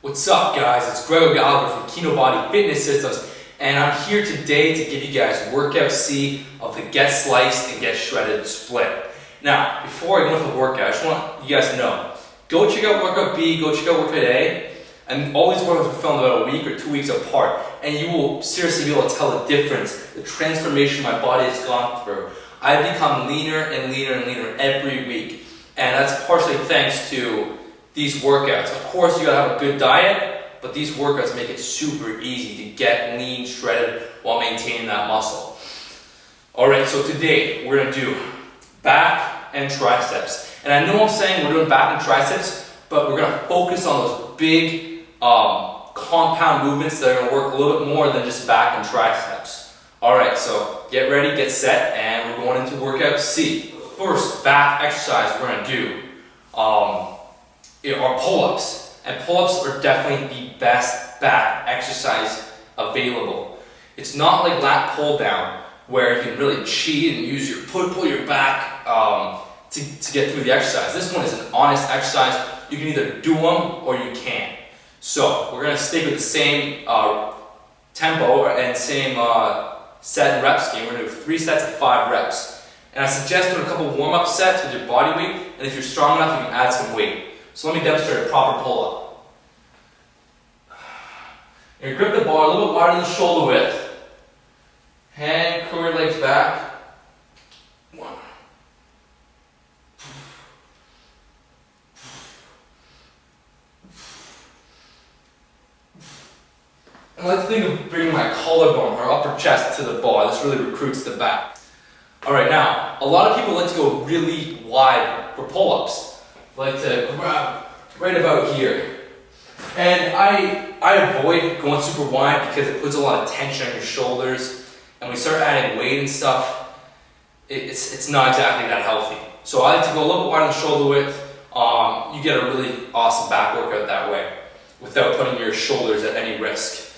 What's up, guys? It's Greg Gallagher from Kinobody Fitness Systems, and I'm here today to give you guys workout C of the get sliced and get shredded split. Now, before I go into the workout, I just want you guys to know, go check out workout B, go check out workout A, and all these workouts are filmed about a week or 2 weeks apart, and you will seriously be able to tell the difference, the transformation my body has gone through. I've become leaner and leaner and leaner every week, and that's partially thanks to these workouts. Of course, you gotta have a good diet, but these workouts make it super easy to get lean, shredded, while maintaining that muscle. Alright, so today we're gonna do back and triceps. And I know I'm saying we're doing back and triceps, but we're gonna focus on those big compound movements that are gonna work a little bit more than just back and triceps. Alright, so get ready, get set, and we're going into workout C. First back exercise we're gonna do are pull-ups, and pull-ups are definitely the best back exercise available. It's not like lat pull down where you can really cheat and use your pull your back to get through the exercise. This one is an honest exercise. You can either do them or you can't. So we're going to stick with the same tempo and same set and rep scheme. We're going to do 3 sets of 5 reps. And I suggest doing a couple warm-up sets with your body weight, and if you're strong enough, you can add some weight. So let me demonstrate a proper pull-up. You're going to grip the bar a little bit wider than the shoulder width. Hand, curl your legs back. 1. And I like to think of bringing my collarbone or upper chest to the bar. This really recruits the back. Alright, now, a lot of people like to go really wide for pull-ups. Like to grab right about here. And I avoid going super wide because it puts a lot of tension on your shoulders. And when we start adding weight and stuff, it's not exactly that healthy. So I like to go a little bit wider than shoulder width. You get a really awesome back workout that way without putting your shoulders at any risk.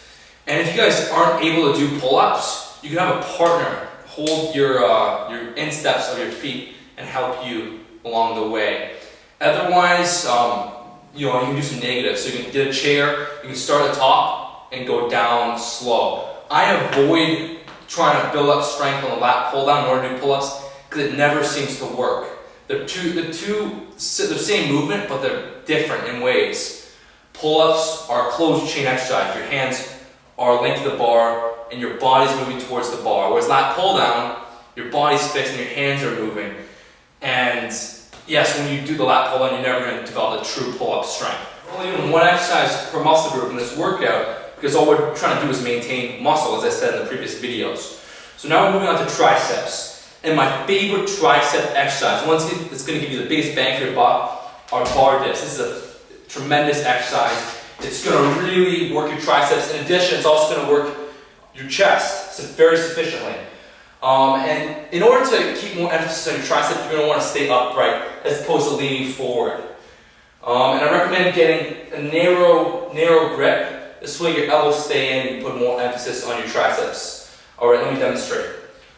And if you guys aren't able to do pull-ups, you can have a partner hold your insteps of your feet and help you along the way. Otherwise, you can do some negatives. So you can get a chair, you can start at the top and go down slow. I avoid trying to build up strength on the lat pull down in order to do pull-ups because it never seems to work. They're the same movement, but they're different in ways. Pull-ups are a closed chain exercise. Your hands are linked to the bar and your body's moving towards the bar. Whereas lat pull down, your body's fixed and your hands are moving. And yes, when you do the lat pull down, you're never going to develop a true pull-up strength. We're only doing 1 exercise per muscle group in this workout because all we're trying to do is maintain muscle, as I said in the previous videos. So now we're moving on to triceps. And my favorite tricep exercise, one that's going to give you the biggest bang for your buck, are bar dips. This is a tremendous exercise. It's going to really work your triceps. In addition, it's also going to work your chest very sufficiently. And in order to keep more emphasis on your triceps, you're going to want to stay upright as opposed to leaning forward. And I recommend getting a narrow grip. This way your elbows stay in and you put more emphasis on your triceps. Alright, let me demonstrate.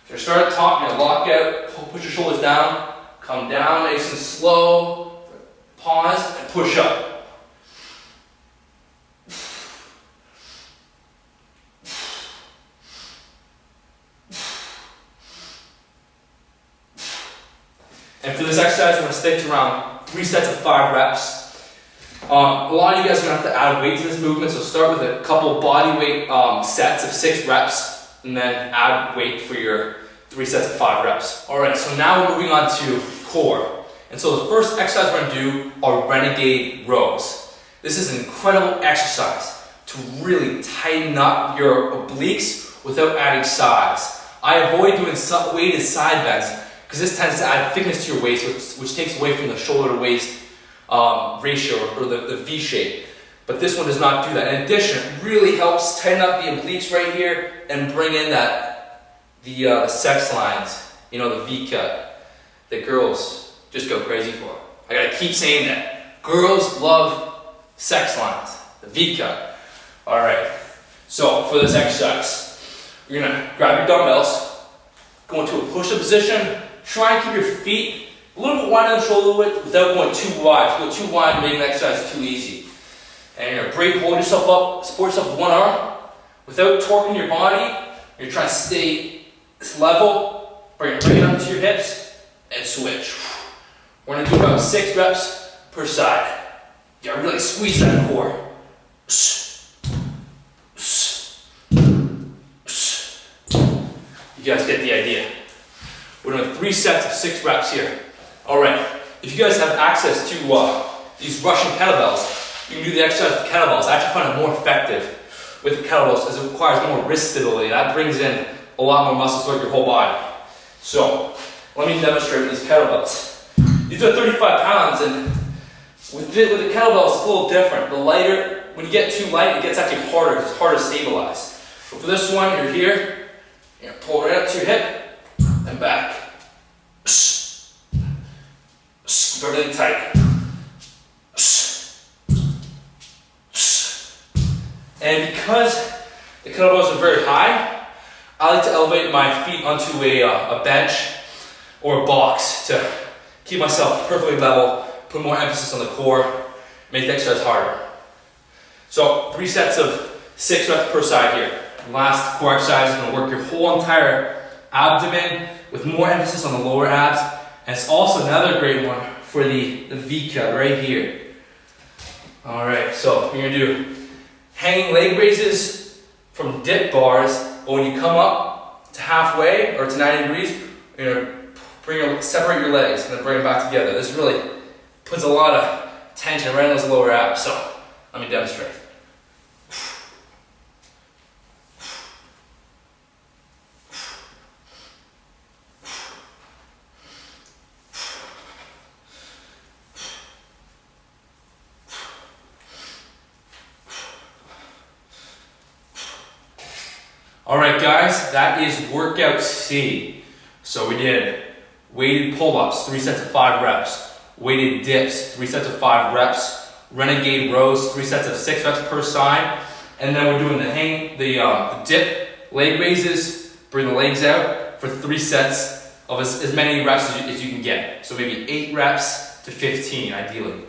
So you start at the top, you're going to lock out, push your shoulders down, come down nice and slow, pause, and push up. And for this exercise, we're going to stick to around 3 sets of 5 reps. A lot of you guys are going to have to add weight to this movement, so start with a couple body weight sets of 6 reps, and then add weight for your 3 sets of 5 reps. Alright, so now we're moving on to core. And so the first exercise we're going to do are Renegade rows. This is an incredible exercise to really tighten up your obliques without adding size. I avoid doing weighted side bends, because this tends to add thickness to your waist, which takes away from the shoulder to waist ratio, or the V shape. But this one does not do that. In addition, it really helps tighten up the obliques right here and bring in the sex lines, the V cut that girls just go crazy for. I gotta keep saying that. Girls love sex lines, the V cut. Alright, so for this exercise, you're gonna grab your dumbbells, go into a push-up position. Try and keep your feet a little bit wider than shoulder width without going too wide. If you go too wide, making the exercise too easy. And you're going to great, hold yourself up, support yourself with one arm, without torquing your body. You're trying to stay level, bring it right up to your hips, and switch. We're gonna do about 6 reps per side. You gotta really squeeze that core. You guys get the idea. We're doing 3 sets of 6 reps here. All right, if you guys have access to these Russian kettlebells, you can do the exercise with kettlebells. I actually find it more effective with the kettlebells as it requires more wrist stability. That brings in a lot more muscle throughout your whole body. So, let me demonstrate with these kettlebells. These are 35 pounds, and with the kettlebells, it's a little different. The lighter, when you get too light, it gets actually harder. It's harder to stabilize. But for this one, you're here. You're gonna pull right up to your hip and back. Keep everything tight. And because the kettlebells are very high, I like to elevate my feet onto a bench or a box to keep myself perfectly level, put more emphasis on the core, make the exercise harder. So 3 sets of 6 reps per side here. Last core exercise is going to work your whole entire abdomen with more emphasis on the lower abs. And it's also another great one for the V cut right here. Alright, so you're going to do hanging leg raises from dip bars, but when you come up to halfway or to 90 degrees, you're going to separate your legs and then bring them back together. This really puts a lot of tension right in those lower abs. So let me demonstrate. Alright guys, that is workout C. So we did weighted pull-ups, 3 sets of 5 reps. Weighted dips, 3 sets of 5 reps. Renegade rows, 3 sets of 6 reps per side. And then we're doing the dip leg raises, bring the legs out for 3 sets of as many reps as you can get. So maybe 8 reps to 15 ideally.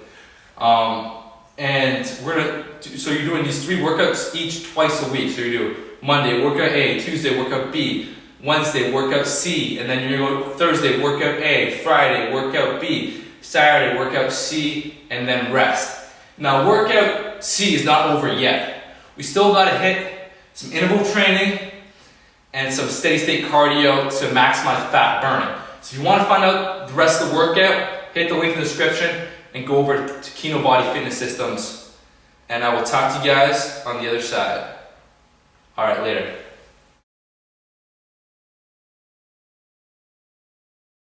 And so you're doing these 3 workouts each twice a week. So you do Monday, workout A, Tuesday, workout B, Wednesday, workout C, and then you're going to go Thursday, workout A, Friday, workout B, Saturday, workout C, and then rest. Now, workout C is not over yet. We still got to hit some interval training and some steady state cardio to maximize fat burning. So if you want to find out the rest of the workout, hit the link in the description and go over to Kinobody Fitness Systems, and I will talk to you guys on the other side. All right, later.